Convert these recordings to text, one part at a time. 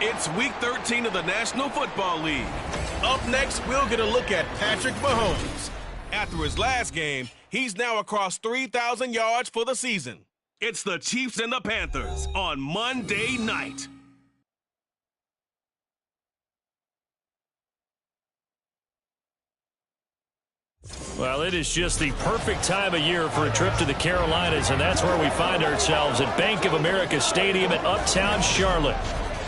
It's Week 13 of the National Football League. Up next, we'll get a look at Patrick Mahomes. After his last game, he's now across 3,000 yards for the season. It's the Chiefs and the Panthers on Monday night. Well, it is just the perfect time of year for a trip to the Carolinas, and that's where we find ourselves at Bank of America Stadium in Uptown Charlotte.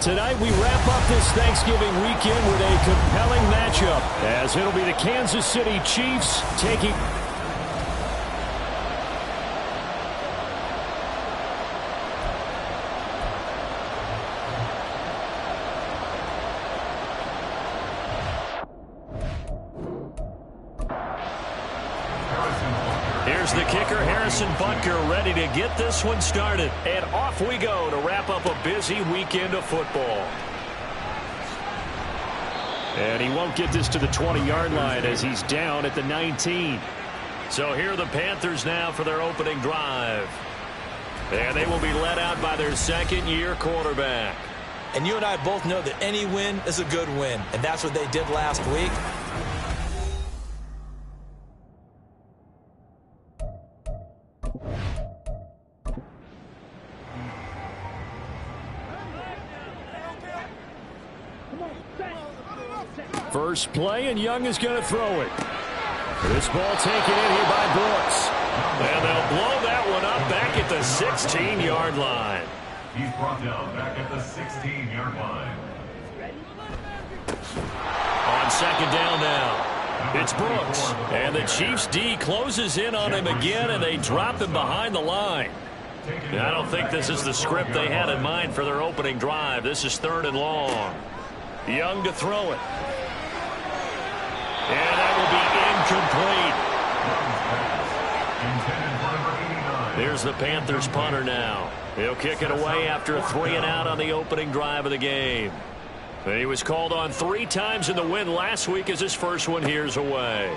Tonight we wrap up this Thanksgiving weekend with a compelling matchup, as it'll be the Kansas City Chiefs taking... Here's the kicker, Harrison Butker, ready to get this one started. And off we go to wrap up a busy weekend of football. And he won't get this to the 20-yard line as he's down at the 19. So here are the Panthers now for their opening drive. And they will be led out by their second-year quarterback. And you and I both know that any win is a good win. And that's what they did last week. First play, and Young is going to throw it. This ball taken in here by Brooks. And they'll blow that one up back at the 16-yard line. He's brought down back at the 16-yard line. On second down now, it's Brooks. And the Chiefs D closes in on him again, and they drop him behind the line. I don't think this is the script they had in mind for their opening drive. This is 3rd and long. Young to throw it. And that will be incomplete. There's the Panthers punter now. He'll kick it away after a 3-and-out on the opening drive of the game. He was called on 3 times in the win last week as his first one here's away.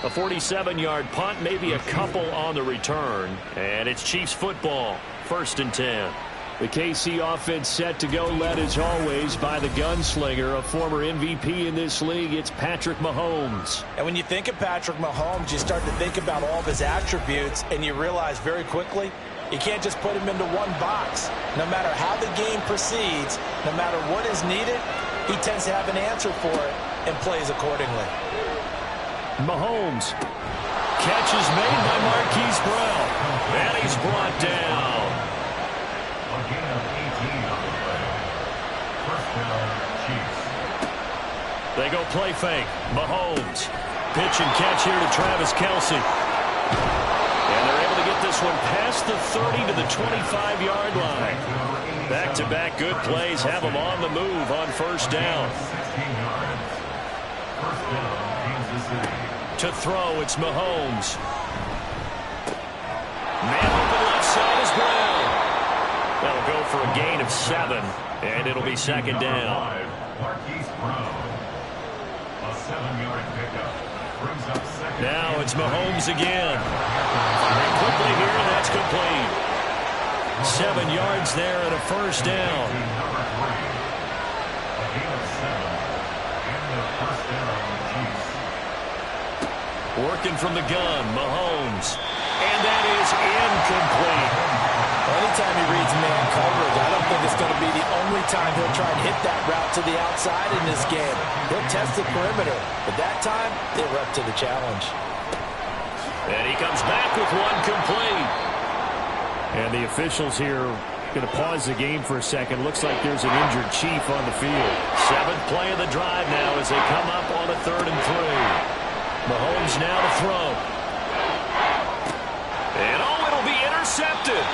A 47-yard punt, maybe a couple on the return. And it's Chiefs football, 1st and 10. The KC offense set to go, led as always by the gunslinger, a former MVP in this league. It's Patrick Mahomes. And when you think of Patrick Mahomes, you start to think about all of his attributes, and you realize very quickly you can't just put him into one box. No matter how the game proceeds, no matter what is needed, he tends to have an answer for it and plays accordingly. Mahomes. Catch is made by Marquise Brown. And he's brought down. They go play fake. Mahomes. Pitch and catch here to Travis Kelce. And they're able to get this one past the 30 to the 25-yard line. Back-to-back good plays have them on the move on 1st down. To throw, it's Mahomes. Man open left side is Brown. That'll go for a gain of 7, and it'll be 2nd down. Now it's Mahomes again. And quickly here, that's complete. 7 yards there and a 1st down. Working from the gun, Mahomes. And that is incomplete. Anytime he reads man coverage, I don't think it's going to be the only time he'll try and hit that route to the outside in this game. He'll test the perimeter, but that time, they were up to the challenge. And he comes back with one complete. And the officials here going to pause the game for a second. Looks like there's an injured Chief on the field. 7th play of the drive now as they come up on a 3rd and 3. Mahomes now to throw. And it'll be intercepted.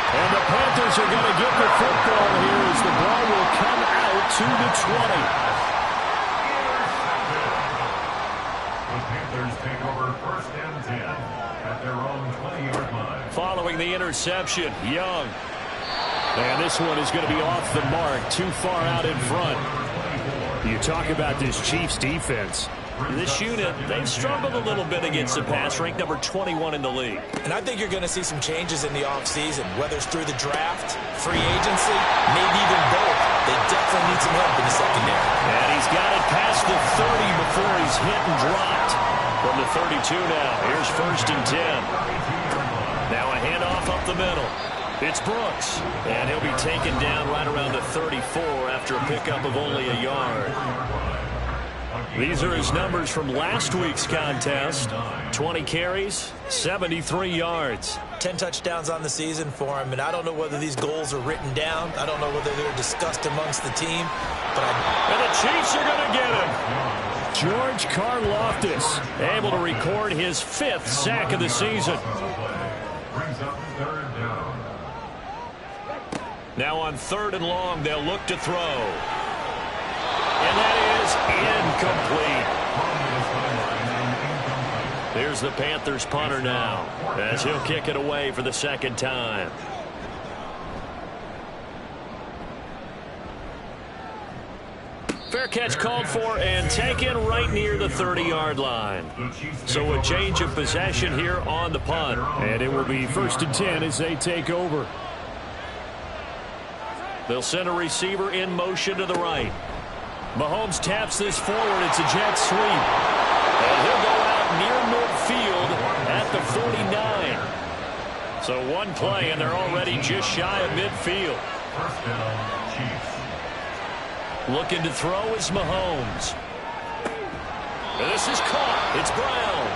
And the Panthers are going to get the football here as the ball will come out to the The Panthers take over 1st and 10 at their own 20-yard line. Following the interception, Young. And this one is going to be off the mark, too far out in front. You talk about this Chiefs defense. This unit, they've struggled a little bit against the pass, ranked number 21 in the league. And I think you're going to see some changes in the offseason, whether it's through the draft, free agency, maybe even both. They definitely need some help in the secondary. And he's got it past the 30 before he's hit and dropped. From the 32 now, here's 1st and 10. Now a handoff up the middle. It's Brooks, and he'll be taken down right around the 34 after a pickup of only a yard. These are his numbers from last week's contest. 20 carries, 73 yards. 10 touchdowns on the season for him, and I don't know whether these goals are written down. I don't know whether they're discussed amongst the team. And the Chiefs are going to get him. George Karlaftis able to record his 5th sack of the season. Brings up 3rd down. Now on 3rd and long, they'll look to throw. And that is incomplete. Here's the Panthers punter now, as he'll kick it away for the 2nd time. Fair catch called for and taken right near the 30-yard line. So a change of possession here on the punt. And it will be 1st and 10 as they take over. They'll send a receiver in motion to the right. Mahomes taps this forward. It's a jet sweep. And he'll go out near midfield at the 49. So one play, and they're already just shy of midfield. 1st down, Chiefs. Looking to throw is Mahomes. And this is caught. It's Brown.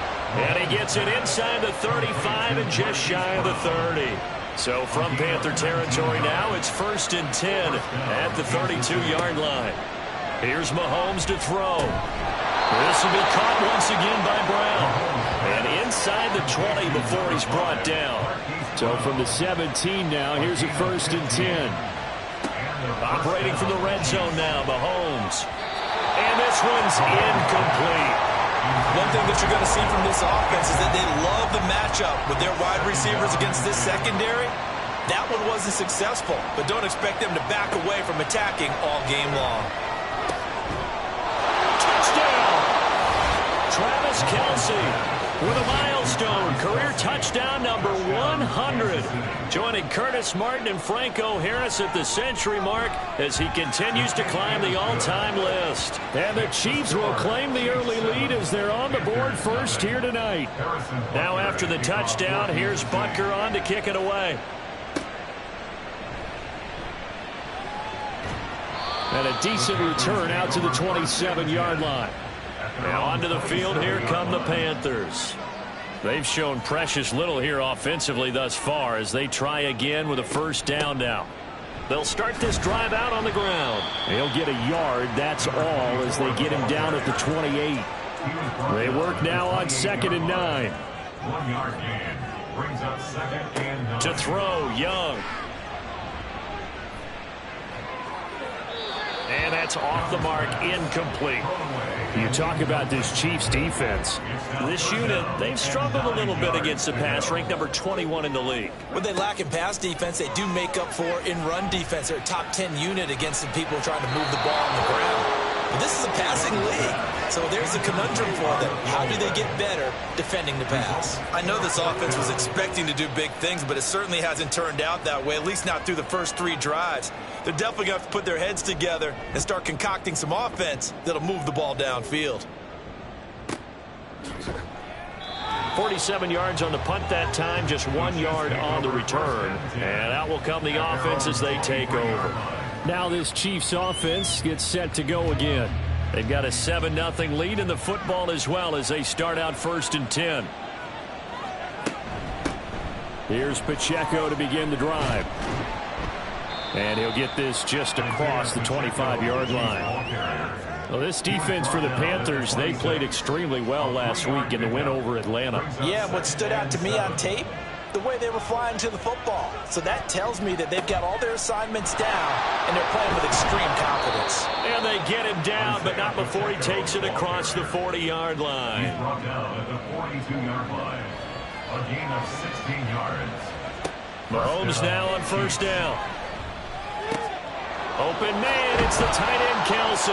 And he gets it inside the 35 and just shy of the 30. So from Panther territory now, it's 1st and 10 at the 32-yard line. Here's Mahomes to throw. This will be caught once again by Brown. And inside the 20 before he's brought down. So from the 17 now, here's a 1st and 10. Operating from the red zone now, Mahomes. And this one's incomplete. One thing that you're going to see from this offense is that they love the matchup with their wide receivers against this secondary. That one wasn't successful, but don't expect them to back away from attacking all game long. Travis Kelce with a milestone career touchdown number 100. Joining Curtis Martin and Franco Harris at the century mark as he continues to climb the all-time list. And the Chiefs will claim the early lead as they're on the board first here tonight. Now after the touchdown, here's Butker on to kick it away. And a decent return out to the 27-yard line. Now onto the field, here come the Panthers. They've shown precious little here offensively thus far as they try again with a 1st down now. They'll start this drive out on the ground. He'll get a yard, that's all, as they get him down at the 28. They work now on 2nd and 9. 1-yard gain. Brings up 2nd and 9. To throw, Young. And that's off the mark, incomplete. You talk about this Chiefs defense. This unit, they've struggled a little bit against the pass, ranked number 21 in the league. What they lack in pass defense, they do make up for in run defense. They're a top 10 unit against the people trying to move the ball on the ground. But this is a passing league, so there's a conundrum for them. How do they get better defending the pass? I know this offense was expecting to do big things, but it certainly hasn't turned out that way, at least not through the first 3 drives. They're definitely going to have to put their heads together and start concocting some offense that'll move the ball downfield. 47 yards on the punt that time, just 1 yard on the return. And out will come the offense as they take over. Now this Chiefs offense gets set to go again. They've got a 7-0 lead in the football as well as they start out 1st and 10. Here's Pacheco to begin the drive. And he'll get this just across the 25-yard line. Well, this defense for the Panthers, they played extremely well last week in the win over Atlanta. Yeah, what stood out to me on tape, the way they were flying to the football. So that tells me that they've got all their assignments down, and they're playing with extreme confidence. And they get him down, but not before he takes it across the 40-yard line. He's brought down at the 42-yard line. A gain of 16 yards. Mahomes now on first down. Open man, it's the tight end, Kelsey.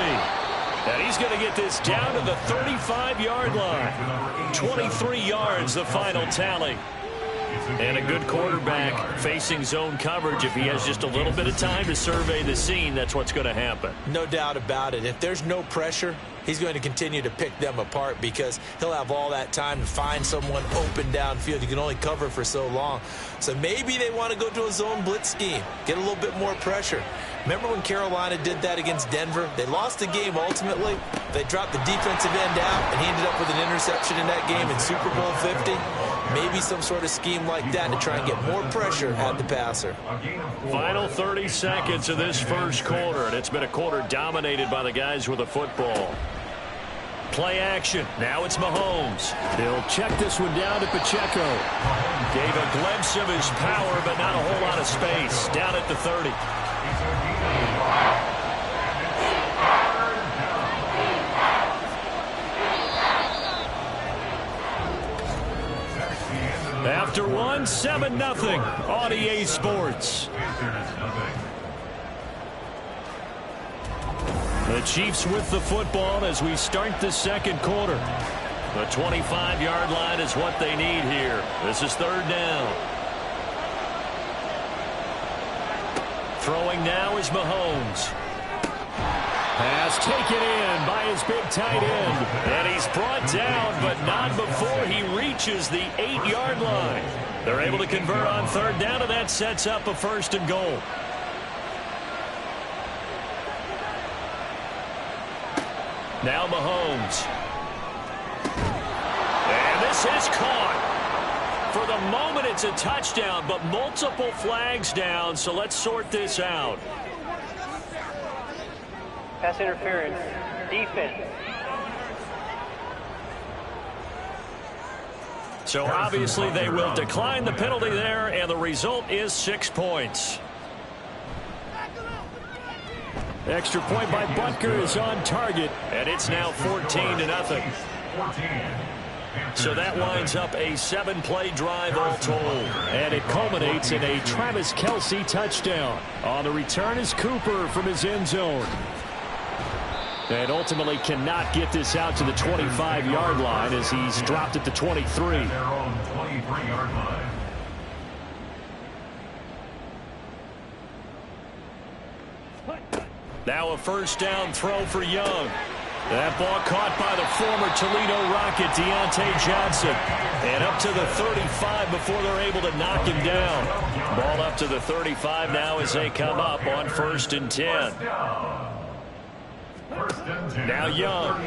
And he's going to get this down to the 35-yard line. 23 yards, the final tally. And a good quarterback facing zone coverage. If he has just a little bit of time to survey the scene, that's what's going to happen. No doubt about it. If there's no pressure, he's going to continue to pick them apart because he'll have all that time to find someone open downfield. You can only cover for so long. So maybe they want to go to a zone blitz scheme, get a little bit more pressure. Remember when Carolina did that against Denver? They lost the game ultimately. They dropped the defensive end out, and he ended up with an interception in that game in Super Bowl 50. Maybe some sort of scheme like that to try and get more pressure at the passer. Final 30 seconds of this first quarter, and it's been a quarter dominated by the guys with the football. Play action. Now it's Mahomes. He'll check this one down to Pacheco. Gave a glimpse of his power, but not a whole lot of space. Down at the 30. After one, 7-0 on EA Sports. The Chiefs with the football as we start the second quarter. The 25-yard line is what they need here. This is third down. Throwing now is Mahomes. Pass taken in by his big tight end. And he's brought down, but not before he reaches the 8-yard line. They're able to convert on third down, and that sets up a first and goal. Now Mahomes. And this is caught. For the moment, it's a touchdown, but multiple flags down, so let's sort this out. Pass interference. Defense. So obviously they will decline the penalty there, and the result is 6 points. Extra point by Butker is on target, and it's now 14-0. So that winds up a 7-play drive all told. And it culminates in a Travis Kelce touchdown. On the return is Cooper from his end zone. And ultimately cannot get this out to the 25-yard line as he's dropped at the 23. Their own 23-yard line. Now a first down throw for Young. That ball caught by the former Toledo Rocket, Deontay Johnson. And up to the 35 before they're able to knock him down. Ball up to the 35 now as they come up on 1st and 10. Now Young.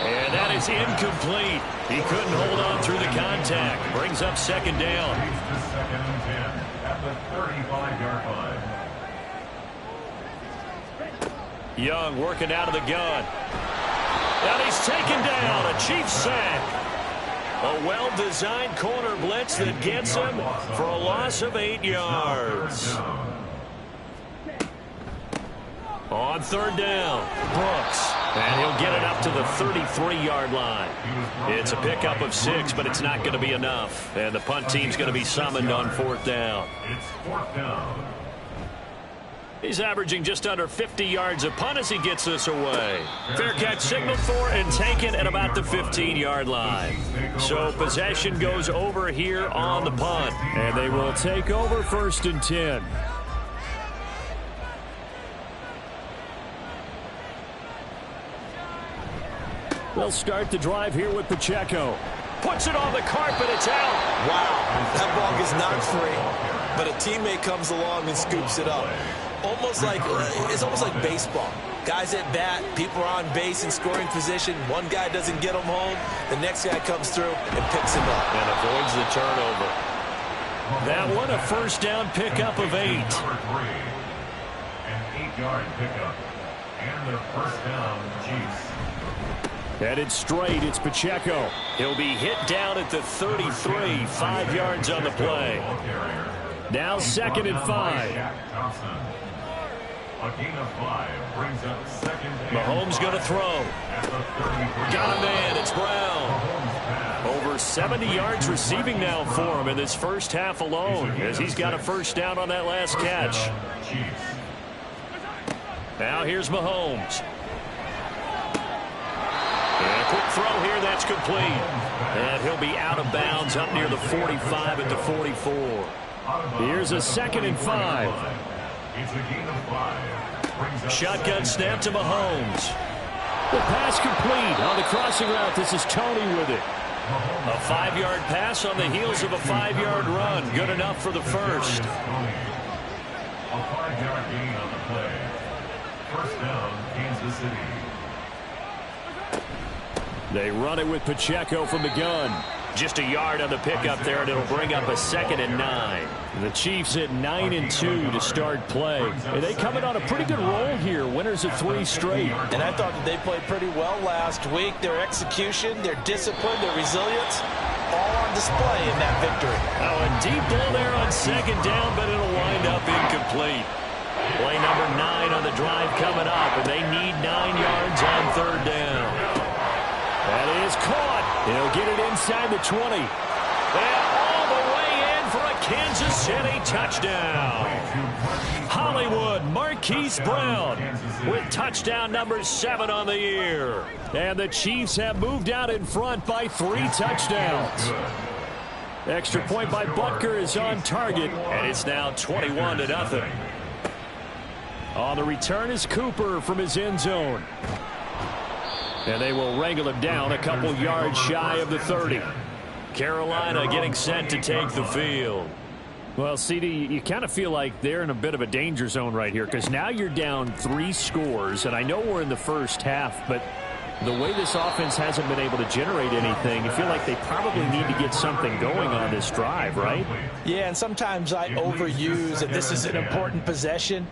And that is incomplete. He couldn't hold on through the contact. Brings up second down. Second and 10 at the 35-yard line. Young working out of the gun. And he's taken down. A Chiefs sack. A well-designed corner blitz that gets him for a loss of 8 yards. On third down, Brooks. And he'll get it up to the 33-yard line. It's a pickup of 6, but it's not going to be enough. And the punt team's going to be summoned on 4th down. It's 4th down. He's averaging just under 50 yards a punt as he gets this away. Fair catch signaled for and taken at about the 15-yard line. So possession goes over here on the punt. And they will take over 1st and 10. They'll start the drive here with Pacheco. Puts it on the carpet. It's out. Wow, that ball gets knocked free, but a teammate comes along and scoops it up. It's almost like baseball. Guys at bat, people are on base in scoring position. One guy doesn't get him home. The next guy comes through and picks him up. And avoids the turnover. That one, a first down pickup of 8. Number 3, an 8-yard pickup. And the first down, Chiefs. Headed straight, it's Pacheco. He'll be hit down at the 33, 5 yards on the play. Now 2nd and 5. A gain of 5 brings up 2nd. Mahomes going to throw. Got a man, it's Brown. Over 70 yards receiving now for him in this first half alone, as he's got a first down on that last catch. Now here's Mahomes. And a quick throw here, that's complete. And he'll be out of bounds up near the 45 at the 44. Here's a 2nd and 5. It's a gain of 5. Shotgun snap to Mahomes. The pass complete on the crossing route. This is Tony with it. A 5-yard pass on the heels of a 5-yard run. Good enough for the first. A 5-yard gain on the play. First down, Kansas City. They run it with Pacheco from the gun. Just a yard on the pickup there, and it'll bring up a 2nd and 9. The Chiefs at 9-2 to start play. And they coming on a pretty good roll here. Winners of 3 straight. And I thought that they played pretty well last week. Their execution, their discipline, their resilience, all on display in that victory. Oh, a deep ball there on 2nd down, but it'll wind up incomplete. Play number 9 on the drive coming up, and they need 9 yards on 3rd down. That is caught. He'll get it inside the 20. And all the way in for a Kansas City touchdown. Hollywood Marquise Brown with touchdown number 7 on the year. And the Chiefs have moved out in front by 3 touchdowns. Extra point by Butker is on target, and it's now 21-0. On the return is Cooper from his end zone. And they will wrangle him down a couple yards shy of the 30. Carolina getting set to take the field. Well, CD, you kind of feel like they're in a bit of a danger zone right here, because now you're down 3 scores, and I know we're in the first half, but the way this offense hasn't been able to generate anything, you feel like they probably need to get something going on this drive, right? Yeah, and sometimes I overuse that this is an important possession.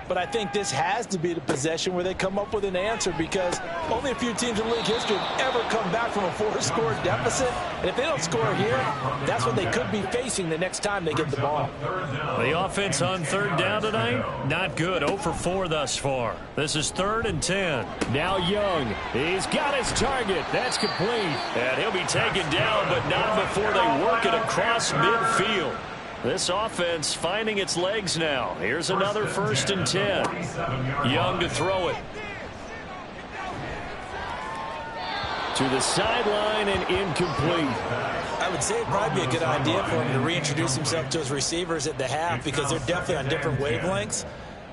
But I think this has to be the possession where they come up with an answer, because only a few teams in league history have ever come back from a 4-score deficit. And if they don't score here, that's what they could be facing the next time they get the ball. The offense on 3rd down tonight, not good. 0 for 4 thus far. This is 3rd and 10. Now Young. He's got his target. That's complete. And he'll be taken down, but not before they work it across midfield. This offense finding its legs now. Here's another 1st and 10. Young to throw it. To the sideline and incomplete. I would say it'd probably be a good idea for him to reintroduce himself to his receivers at the half, because they're definitely on different wavelengths.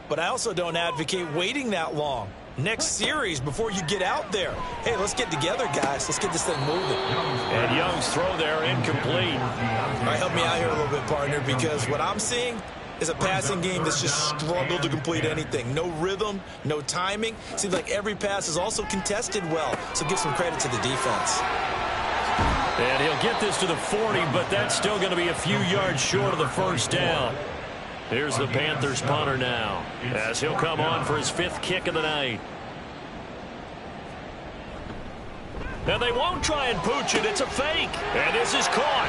But I also don't advocate waiting that long. Next series before you get out there. Hey, let's get together, guys. Let's get this thing moving. And Young's throw there incomplete. All right, help me out here a little bit, partner, because what I'm seeing is a passing game that's just struggled to complete anything. No rhythm, no timing. Seems like every pass is also contested well, so give some credit to the defense. And he'll get this to the 40, but that's still going to be a few yards short of the first down. Here's the Panthers punter now, as he'll come on for his 5th kick of the night. And they won't try and pooch it. It's a fake. And this is caught.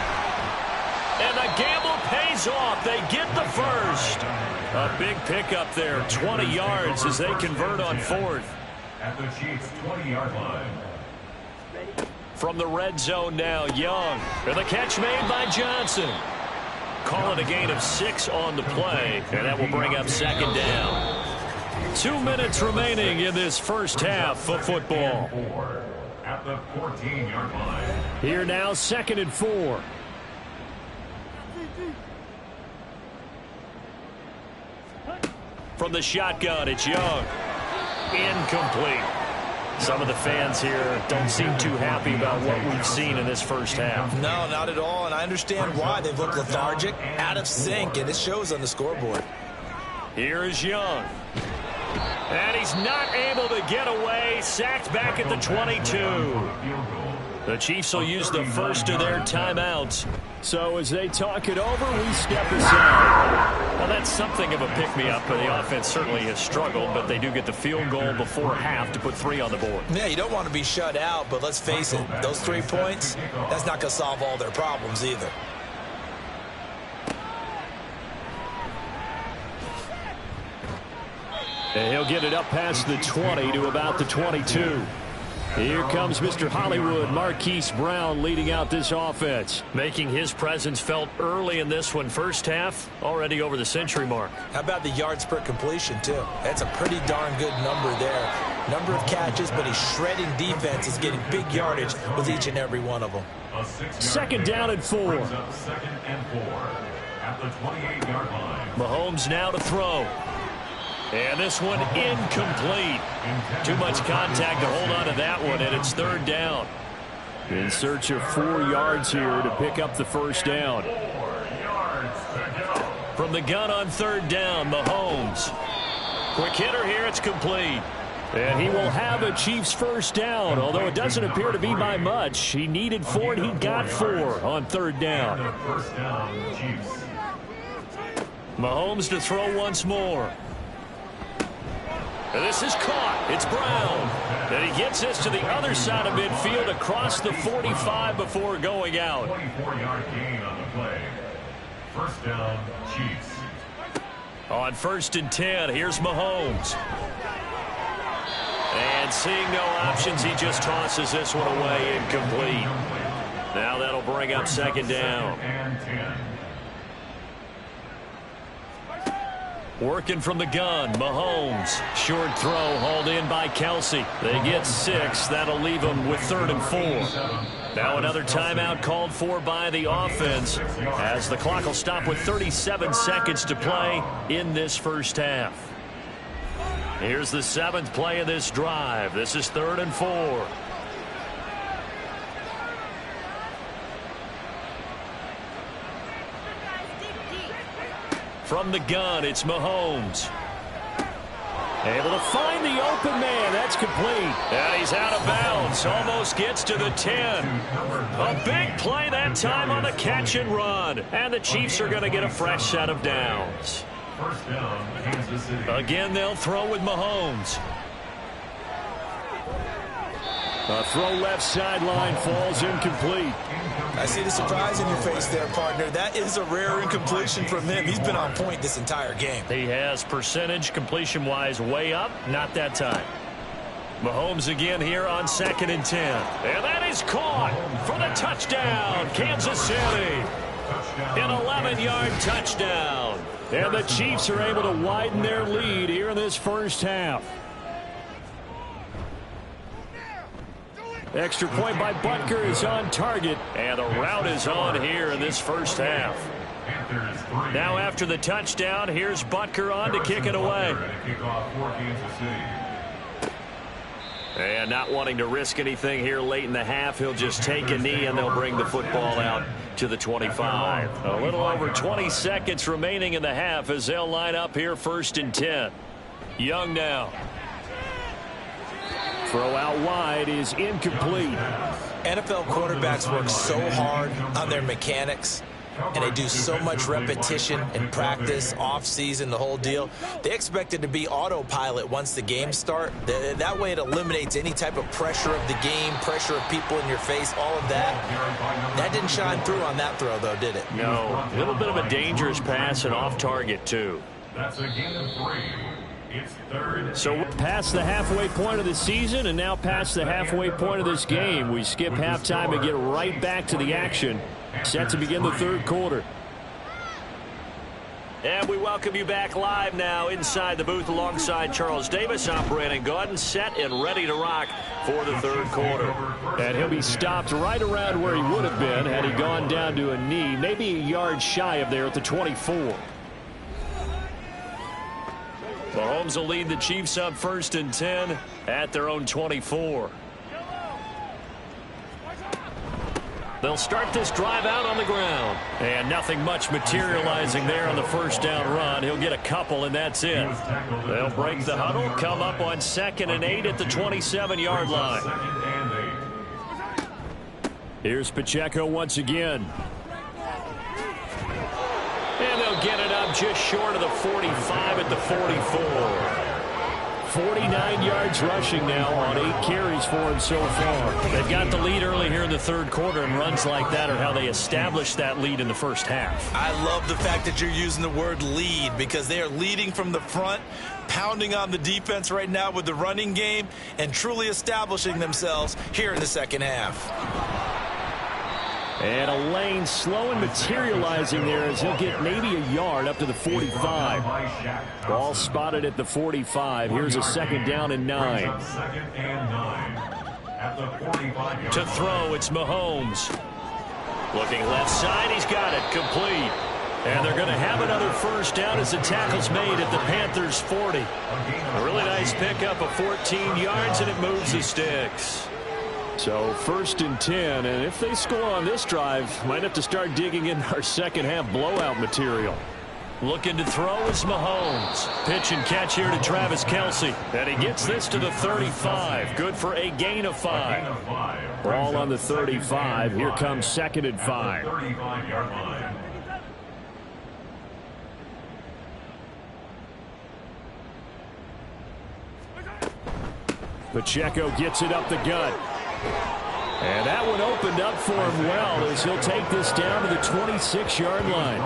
And the gamble pays off. They get the first. A big pickup there, 20 yards as they convert on 4th. At the Chiefs' 20-yard line. From the red zone now, Young. And the catch made by Johnson. Call it a gain of 6 on the play, and that will bring up 2nd down. 2 minutes remaining in this first half of football. At the 14-yard line. Here now, 2nd and 4. From the shotgun, it's Young. Incomplete. Some of the fans here don't seem too happy about what we've seen in this first half. No, not at all, and I understand why. They've looked lethargic, out of sync, and it shows on the scoreboard. Here is Young. And he's not able to get away. Sacked back at the 22. The Chiefs will use the first of their timeouts So as they talk it over, we step aside. Well, that's something of a pick-me-up. The offense certainly has struggled, but they do get the field goal before half to put 3 on the board. Yeah, you don't want to be shut out, but let's face it, those 3 points, that's not going to solve all their problems either. And he'll get it up past the 20 to about the 22. Here comes Mr. Hollywood, Marquise Brown, leading out this offense. Making his presence felt early in this one. First half, already over the century mark. How about the yards per completion, too? That's a pretty darn good number there. Number of catches, but he's shredding defense. He's getting big yardage with each and every one of them. Second down and 4. Second and 4 at the 28-yard line. Mahomes now to throw. And this one incomplete. Too much contact to hold on to that one, and it's 3rd down. In search of 4 yards here to pick up the first down. From the gun on 3rd down, Mahomes. Quick hitter here, it's complete. And he will have a Chiefs first down, although it doesn't appear to be by much. He needed 4, and he got 4 on 3rd down. Mahomes to throw once more. And this is caught. It's Brown. And he gets this to the other side of midfield across the 45 before going out. 24-yard gain on the play. First down, Chiefs. On 1st and 10, here's Mahomes. And seeing no options, he just tosses this one away incomplete. Now that'll bring up 2nd down. And 10. Working from the gun, Mahomes. Short throw hauled in by Kelsey. They get 6. That'll leave them with 3rd and 4. Now another timeout called for by the offense as the clock will stop with 37 seconds to play in this first half. Here's the 7th play of this drive. This is 3rd and 4. From the gun, it's Mahomes. Able to find the open man. That's complete. And he's out of bounds. Almost gets to the 10. A big play that time on the catch and run. And the Chiefs are going to get a fresh set of downs. First down, Kansas City. Again, they'll throw with Mahomes. A throw left sideline falls incomplete. I see the surprise in your face there, partner. That is a rare incompletion from him. He's been on point this entire game. He has percentage completion-wise way up. Not that time. Mahomes again here on 2nd and 10. And that is caught for the touchdown. Kansas City. An 11-yard touchdown. And the Chiefs are able to widen their lead here in this first half. Extra point by Butker is on target, and the route is on here in this first half. Now after the touchdown, here's Butker on to kick it away. And not wanting to risk anything here late in the half, he'll just take a knee and they'll bring the football out to the 25. A little over 20 seconds remaining in the half as they'll line up here 1st and 10. Young now. Throw out wide is incomplete. NFL quarterbacks work so hard on their mechanics, and they do so much repetition in practice, off-season, the whole deal. They expect it to be autopilot once the games start. That way it eliminates any type of pressure of the game, pressure of people in your face, all of that. That didn't shine through on that throw, though, did it? No. A little bit of a dangerous pass and off target, too. That's a gain of 3. It's 3rd. So past the halfway point of the season and now past the halfway point of this game. We skip halftime and get right back to the action. Set to begin the 3rd quarter. And we welcome you back live now inside the booth alongside Charles Davis. I'm Brandon Gaudin, set and ready to rock for the 3rd quarter. And he'll be stopped right around where he would have been had he gone down to a knee, maybe a yard shy of there at the 24. Mahomes will lead the Chiefs up 1st and 10 at their own 24. They'll start this drive out on the ground. And nothing much materializing there on the first down run. He'll get a couple, and that's it. They'll break the huddle, come up on 2nd and 8 at the 27-yard line. Here's Pacheco once again. And they'll get it up just short of the 45 at the 44. 49 yards rushing now on 8 carries for him so far. They've got the lead early here in the third quarter, and runs like that are how they established that lead in the first half. I love the fact that you're using the word lead, because they are leading from the front, pounding on the defense right now with the running game, and truly establishing themselves here in the second half. And a lane slow and materializing there as he'll get maybe a yard up to the 45. Ball spotted at the 45. Here's a second down and 9. To throw, it's Mahomes. Looking left side, he's got it, complete. And they're going to have another first down as the tackle's made at the Panthers' 40. A really nice pickup of 14 yards, and it moves the sticks. So 1st and 10, and if they score on this drive, might have to start digging in our second half blowout material. Looking to throw is Mahomes. Pitch and catch here to Travis Kelce. And he gets this to the 35. Good for a gain of 5. Ball on the 35. Here comes 2nd and 5. Pacheco gets it up the gut. And that one opened up for him well as he'll take this down to the 26-yard line.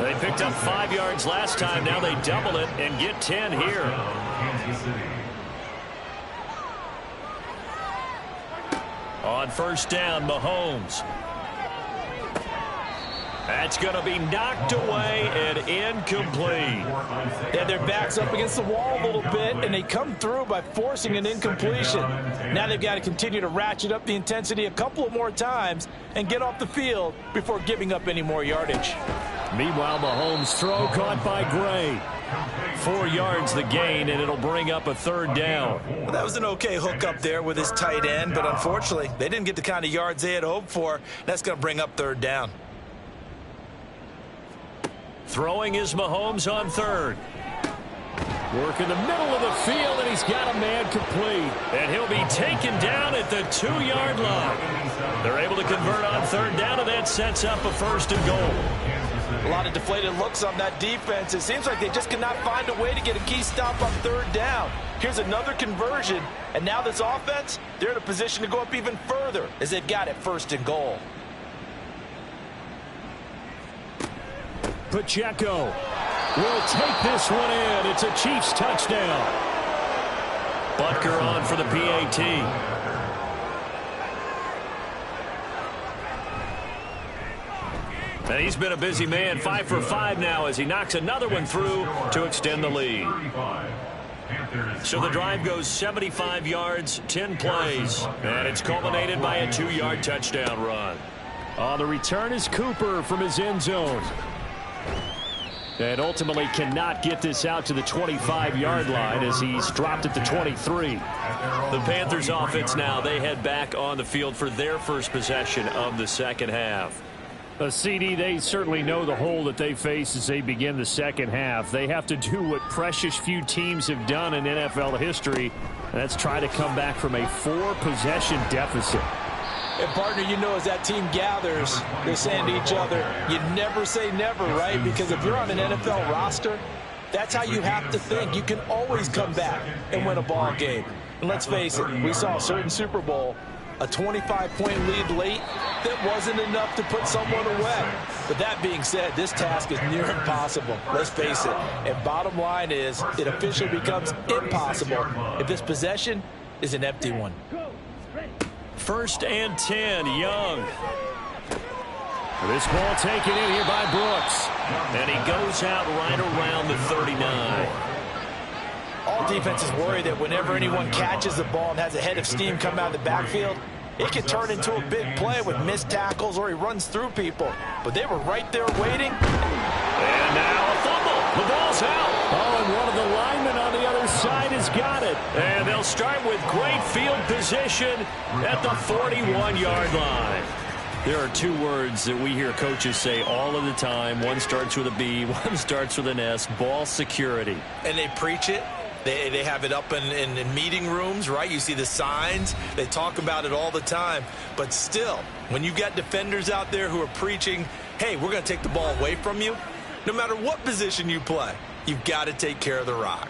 They picked up 5 yards last time. Now they double it and get 10 here. On first down, Mahomes. That's going to be knocked away and incomplete. Yeah, their back's up against the wall a little bit, and they come through by forcing an incompletion. Now they've got to continue to ratchet up the intensity a couple of more times and get off the field before giving up any more yardage. Meanwhile, Mahomes' throw caught by Gray. 4 yards the gain, and it'll bring up a third down. Well, that was an okay hook up there with his tight end, but unfortunately, they didn't get the kind of yards they had hoped for. That's going to bring up third down. Throwing is Mahomes on third. Work in the middle of the field, and he's got a man complete. And he'll be taken down at the 2-yard line. They're able to convert on third down, and that sets up a 1st and goal. A lot of deflated looks on that defense. It seems like they just cannot find a way to get a key stop on third down. Here's another conversion, and now this offense, they're in a position to go up even further as they've got it 1st and goal. Pacheco will take this one in. It's a Chiefs touchdown. Butker on for the PAT. And he's been a busy man, 5 for 5 now as he knocks another one through to extend the lead. So the drive goes 75 yards, 10 plays, and it's culminated by a 2-yard touchdown run. On the return is Cooper from his end zone. And ultimately cannot get this out to the 25-yard line as he's dropped at the 23. The Panthers offense now, they head back on the field for their first possession of the second half. CD, they certainly know the hole that they face as they begin the second half. They have to do what precious few teams have done in NFL history, and that's try to come back from a 4-possession deficit. And, partner, you know, as that team gathers, they're saying to each other, you never say never, right? Because if you're on an NFL roster, that's how you have to think. You can always come back and win a ball game. And let's face it, we saw a certain Super Bowl, a 25-point lead late, that wasn't enough to put someone away. But that being said, this task is near impossible. Let's face it. And bottom line is, it officially becomes impossible if this possession is an empty one. 1st and 10, Young. This ball taken in here by Brooks. And he goes out right around the 39. All defenses worry that whenever anyone catches the ball and has a head of steam come out of the backfield, it can turn into a big play with missed tackles or he runs through people. But they were right there waiting. And now a fumble. The ball's out. Oh, and one of the linemen on the other side has got it. And they'll start with great field position at the 41-yard line. There are 2 words that we hear coaches say all of the time. One starts with a B, one starts with an S, ball security. And they preach it. They have it up in meeting rooms, right? You see the signs. They talk about it all the time. But still, when you got defenders out there who are preaching, hey, we're going to take the ball away from you, No matter what position you play, you've got to take care of the rock.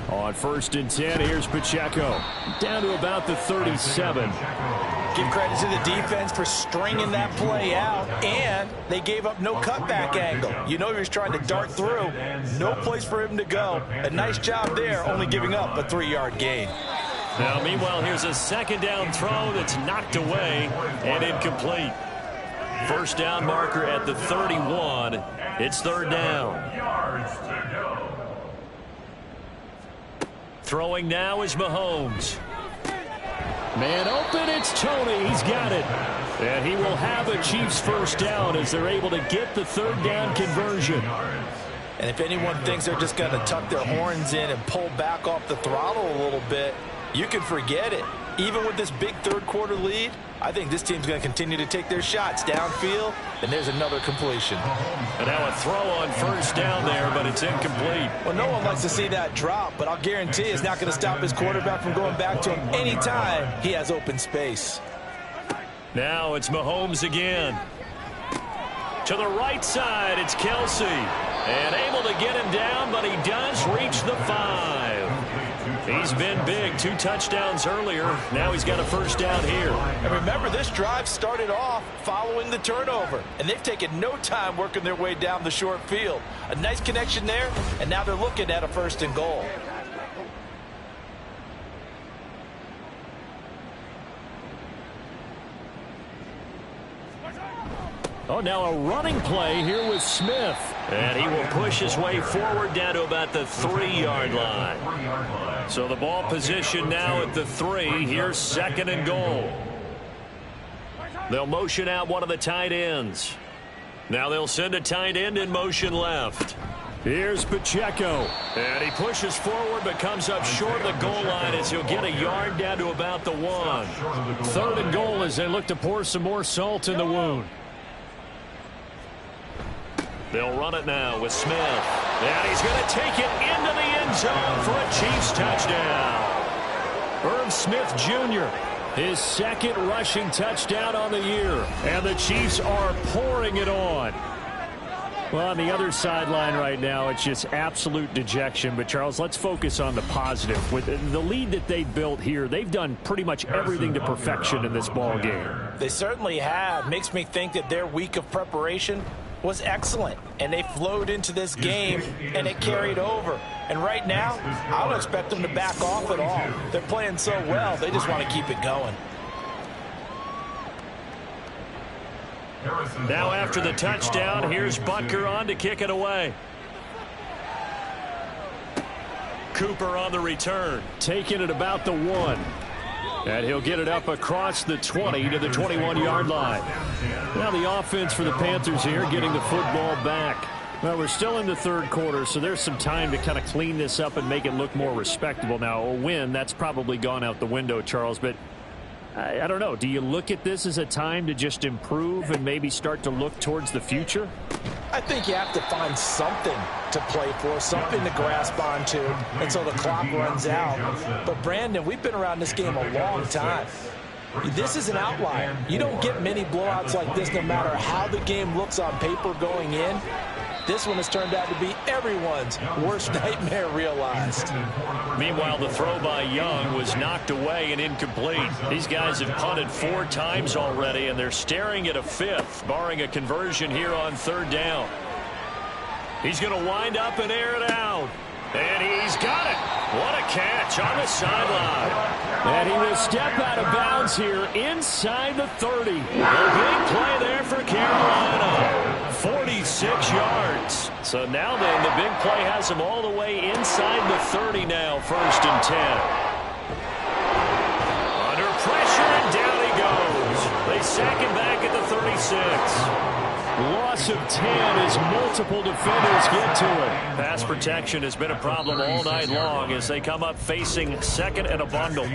On 1st and 10, here's Pacheco. Down to about the 37. Give credit to the defense for stringing that play out, and they gave up no cutback angle. You know he was trying to dart through. No place for him to go. A nice job there, only giving up a 3-yard gain. Now, meanwhile, here's a 2nd down throw that's knocked away and incomplete. 1st down marker at the 31. It's 3rd down. Throwing now is Mahomes. Man open, it's Tony. He's got it. And he will have a Chiefs 1st down as they're able to get the 3rd down conversion. And if anyone thinks they're just going to tuck their horns in and pull back off the throttle a little bit, you can forget it. Even with this big 3rd quarter lead, I think this team's going to continue to take their shots downfield, and there's another completion. And now a throw on 1st down there, but it's incomplete. Well, no one likes to see that drop, but I'll guarantee it's not going to stop his quarterback from going back to him anytime he has open space. Now it's Mahomes again. To the right side, it's Kelsey. And able to get him down, but he does reach the 5. He's been big. 2 touchdowns earlier. Now he's got a 1st down here. And remember, this drive started off following the turnover, and they've taken no time working their way down the short field. A nice connection there, and now they're looking at a 1st and goal. Oh, now a running play here with Smith. And he will push his way forward down to about the 3-yard line. So the ball position now at the 3. Here's 2nd and goal. They'll motion out one of the tight ends. Now they'll send a tight end in motion left. Here's Pacheco. And he pushes forward but comes up short of the goal line as he'll get a yard down to about the 1. 3rd and goal as they look to pour some more salt in the wound. They'll run it now with Smith. And he's going to take it into the end zone for a Chiefs touchdown. Irv Smith Jr., his 2nd rushing touchdown on the year. And the Chiefs are pouring it on. Well, on the other sideline right now, it's just absolute dejection. But, Charles, let's focus on the positive. With the lead that they built here, they've done pretty much everything to perfection in this ball game. They certainly have. Makes me think that their week of preparation was excellent, and they flowed into this game, and it carried over. And right now, I don't expect them to back off at all. They're playing so well, they just want to keep it going. Now after the touchdown, here's Butker on to kick it away. Cooper on the return, taking it about the 1. And he'll get it up across the 20 to the 21-yard line. Now the offense for the Panthers here getting the football back. Well, we're still in the 3rd quarter, so there's some time to kind of clean this up and make it look more respectable. Now, a win, that's probably gone out the window, Charles, but I don't know. Do you look at this as a time to just improve and maybe start to look towards the future? I think you have to find something to play for, something to grasp onto until the clock runs out. But, Brandon, we've been around this game a long time. This is an outlier. You don't get many blowouts like this no matter how the game looks on paper going in. This one has turned out to be everyone's worst nightmare realized. Meanwhile, the throw by Young was knocked away and incomplete. These guys have punted 4 times already, and they're staring at a 5th, barring a conversion here on 3rd down. He's going to wind up and air it out. And he's got it. What a catch on the sideline. And he will step out of bounds here inside the 30. A big play there for Carolina. 46 yards. So now then, the big play has him all the way inside the 30 now, 1st and 10. Under pressure, and down he goes. They sack him back at the 36. Loss of 10 as multiple defenders get to it. Pass protection has been a problem all night long as they come up facing 2nd and a bundle.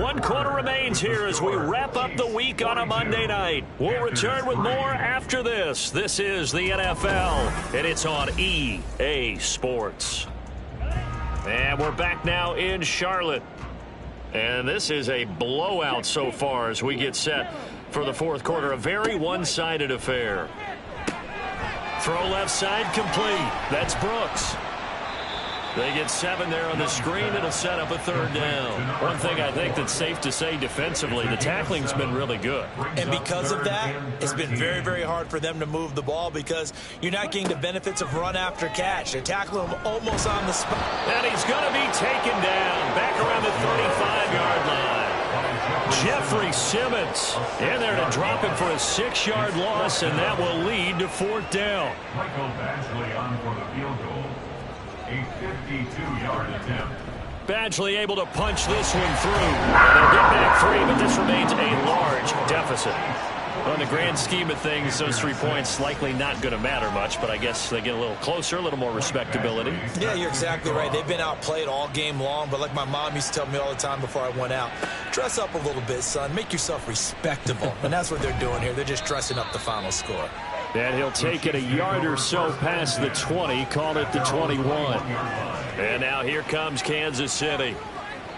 1 quarter remains here as we wrap up the week on a Monday night. We'll return with more after this. This is the NFL, and it's on EA Sports. And we're back now in Charlotte. And this is a blowout so far as we get set for the fourth quarter. A very one-sided affair. Throw left side complete. That's Brooks. They get 7 there on the screen. It'll set up a third down. One thing I think that's safe to say defensively, the tackling's been really good. And because of that, it's been very, very hard for them to move the ball because you're not getting the benefits of run after catch. They're tackling him almost on the spot. And he's going to be taken down back around the 35-yard line. Jeffrey Simmons in there to drop him for a 6-yard loss, and that will lead to fourth down. Michael Badgley on for the field goal. A 52-yard attempt. Badgley able to punch this one through. And they'll get back 3, but this remains a large deficit. On the grand scheme of things, those 3 points likely not going to matter much, but I guess they get a little closer, a little more respectability. Yeah, you're exactly right. They've been outplayed all game long, but like my mom used to tell me all the time before I went out, dress up a little bit, son. Make yourself respectable. And that's what they're doing here. They're just dressing up the final score. And he'll take it a yard or so past the 20, call it the 21. And now here comes Kansas City.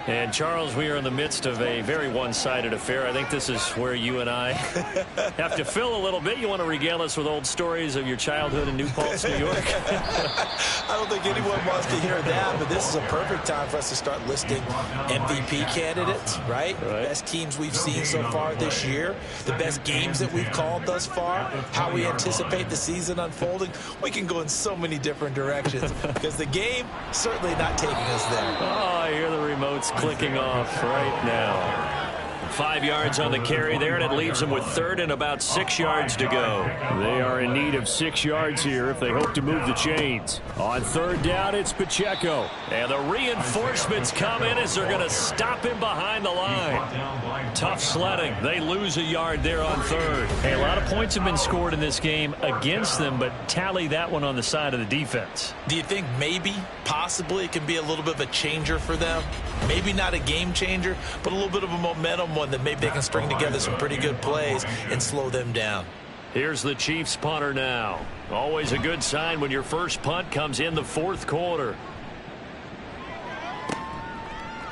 And, Charles, we are in the midst of a very one-sided affair. I think this is where you and I have to fill a little bit. You want to regale us with old stories of your childhood in New Paltz, New York? I don't think anyone wants to hear that, but this is a perfect time for us to start listing MVP candidates, right? Best teams we've seen so far this year, the best games that we've called thus far, how we anticipate the season unfolding. We can go in so many different directions because the game certainly not taking us there. Oh, I hear the remotes clicking off right now. 5 yards on the carry there, and it leaves them with third and about 6 yards to go. They are in need of 6 yards here if they hope to move the chains. On third down, it's Pacheco. And the reinforcements come in as they're going to stop him behind the line. Tough sledding. They lose a yard there on third. Hey, a lot of points have been scored in this game against them, but tally that one on the side of the defense. Do you think maybe, possibly, it can be a little bit of a changer for them? Maybe not a game changer, but a little bit of a momentum one that maybe they can string together some pretty good plays and slow them down. Here's the Chiefs punter now. Always a good sign when your first punt comes in the fourth quarter.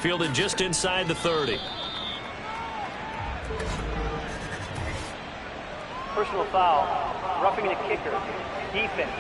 Fielded just inside the 30. Personal foul. Roughing the kicker. Defense.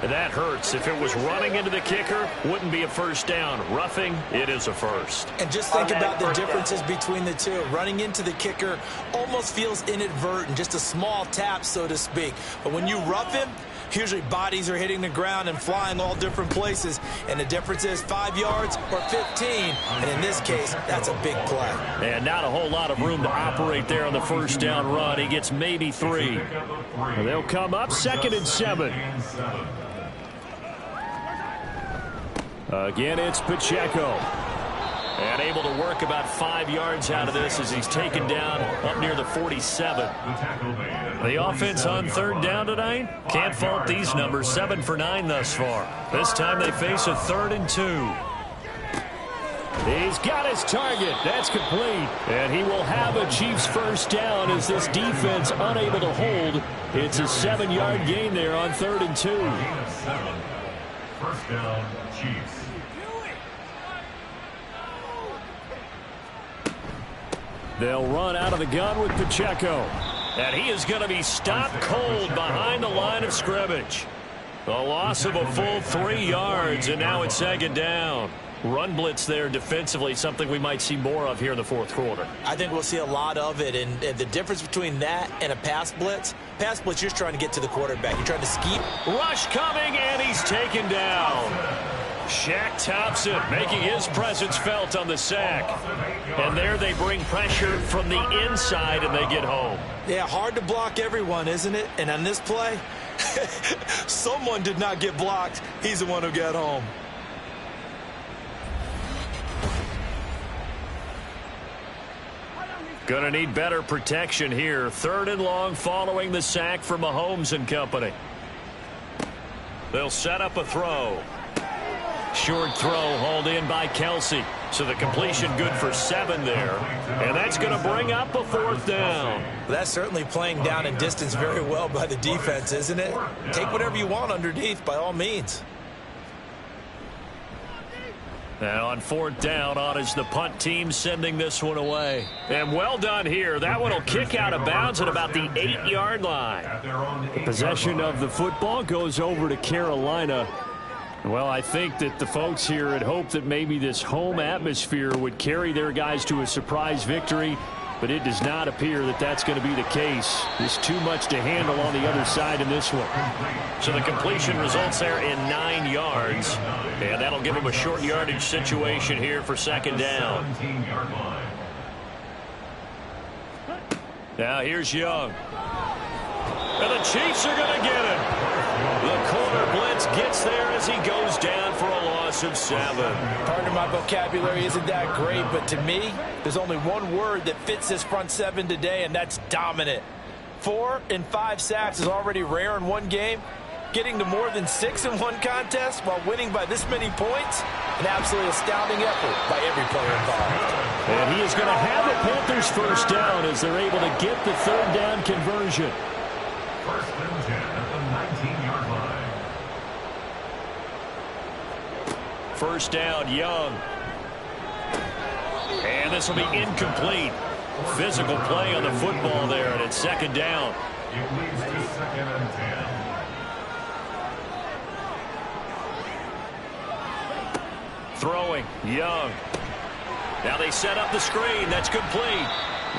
That hurts. If it was running into the kicker, wouldn't be a first down. Roughing, it is a first. And just think about the differences between the two. Running into the kicker almost feels inadvertent, just a small tap, so to speak. But when you rough him, usually bodies are hitting the ground and flying all different places. And the difference is 5 yards or 15. And in this case, that's a big play. And not a whole lot of room to operate there on the first down run. He gets maybe 3. And they'll come up 2nd and 7. Again, it's Pacheco. And able to work about 5 yards out of this as he's taken down up near the 47. The offense on third down tonight, can't fault these numbers. 7 for 9 thus far. This time they face a 3rd and 2. He's got his target. That's complete. And he will have a Chiefs first down as this defense unable to hold. It's a 7-yard gain there on 3rd and 2. First down, Chiefs. They'll run out of the gun with Pacheco. And he is going to be stopped cold behind the line of scrimmage. A loss of a full 3 yards, and now it's 2nd down. Run blitz there defensively, something we might see more of here in the fourth quarter. I think we'll see a lot of it, and the difference between that and a pass blitz, you're just trying to get to the quarterback. You're trying to scheme. Rush coming, and he's taken down. Shaq Thompson making his presence felt on the sack. And there they bring pressure from the inside, and they get home. Yeah, hard to block everyone, isn't it? And on this play, someone did not get blocked. He's the one who got home. Gonna need better protection here. 3rd and long following the sack from Mahomes and company. They'll set up a throw. Short throw hauled in by Kelsey. So the completion good for 7 there. And that's going to bring up a 4th down. That's certainly playing down and distance very well by the defense, isn't it? Take whatever you want underneath by all means. And on fourth down, on is the punt team sending this one away. And well done here. That one will kick out of bounds at about the 8-yard line. The possession of the football goes over to Carolina. Well, I think that the folks here had hoped that maybe this home atmosphere would carry their guys to a surprise victory, but it does not appear that that's going to be the case. There's too much to handle on the other side in this one. So the completion results there in 9 yards, and that'll give them a short yardage situation here for second down. Now here's Young. And the Chiefs are going to get him. The corner blitz gets there as he goes down for a loss of 7. Pardon my vocabulary isn't that great, but to me, there's only one word that fits this front seven today, and that's dominant. 4 and 5 sacks is already rare in one game. Getting to more than 6 in one contest while winning by this many points, an absolutely astounding effort by every player involved. And he is going to have the Panthers first down as they're able to get the third down conversion. First and 10 at the 19-yard line. First down, Young. And this will be incomplete. Physical play on the football there, and it's second down. It leads to second and 10. Throwing, Young. Now they set up the screen. That's complete.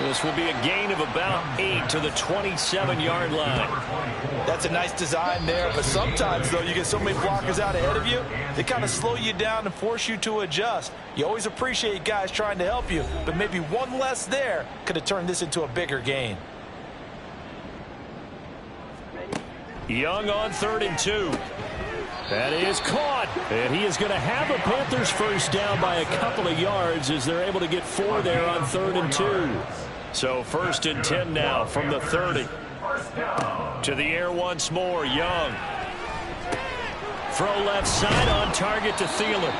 This will be a gain of about 8 to the 27-yard line. That's a nice design there, but sometimes, though, you get so many blockers out ahead of you, they kind of slow you down and force you to adjust. You always appreciate guys trying to help you, but maybe one less there could have turned this into a bigger gain. Young on 3rd and 2. That is caught, and he is going to have a Panthers first down by a couple of yards as they're able to get 4 there on 3rd and 2. So 1st and 10 now from the 30. To the air once more, Young. Throw left side on target to Thielen.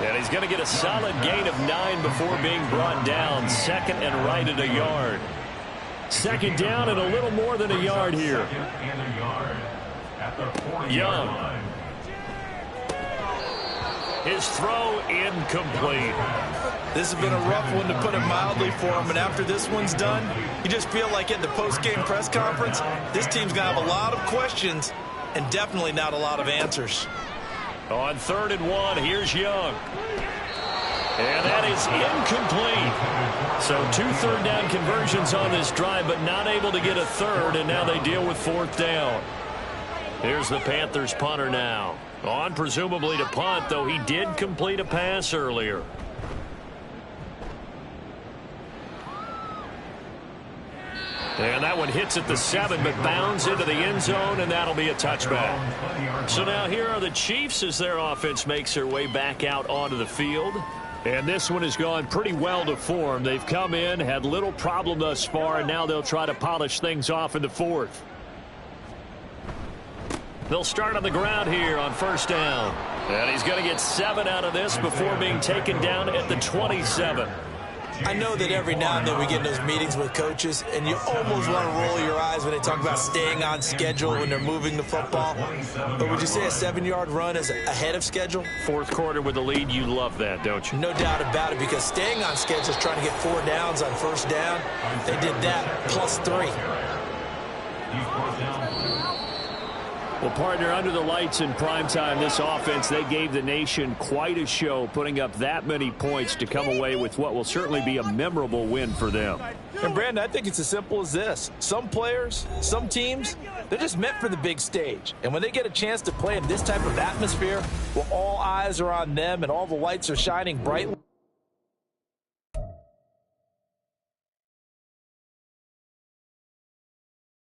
And he's going to get a solid gain of 9 before being brought down. 2nd and right at a yard. 2nd down and a little more than a yard here. Young. His throw incomplete. This has been a rough one, to put it mildly, for him. And after this one's done, you just feel like at the post-game press conference, this team's going to have a lot of questions and definitely not a lot of answers. On 3rd and 1, here's Young. And that is incomplete. So 2 third down conversions on this drive, but not able to get a third, and now they deal with 4th down. Here's the Panthers punter now. On presumably to punt, though he did complete a pass earlier. And that one hits at the 7, but bounds into the end zone, and that'll be a touchback. So now here are the Chiefs as their offense makes their way back out onto the field. And this one has gone pretty well to form. They've come in, had little problem thus far, and now they'll try to polish things off in the 4th. They'll start on the ground here on 1st down. And he's going to get 7 out of this before being taken down at the 27. I know that every now and then we get in those meetings with coaches, and you almost want to roll your eyes when they talk about staying on schedule when they're moving the football. But would you say a 7-yard run is ahead of schedule? 4th quarter with the lead, you love that, don't you? No doubt about it, because staying on schedule is trying to get 4 downs on 1st down. They did that plus 3. Well, partner, under the lights in primetime, this offense, they gave the nation quite a show, putting up that many points to come away with what will certainly be a memorable win for them. And, Brandon, I think it's as simple as this. Some players, some teams, they're just meant for the big stage. And when they get a chance to play in this type of atmosphere, where all eyes are on them and all the lights are shining brightly,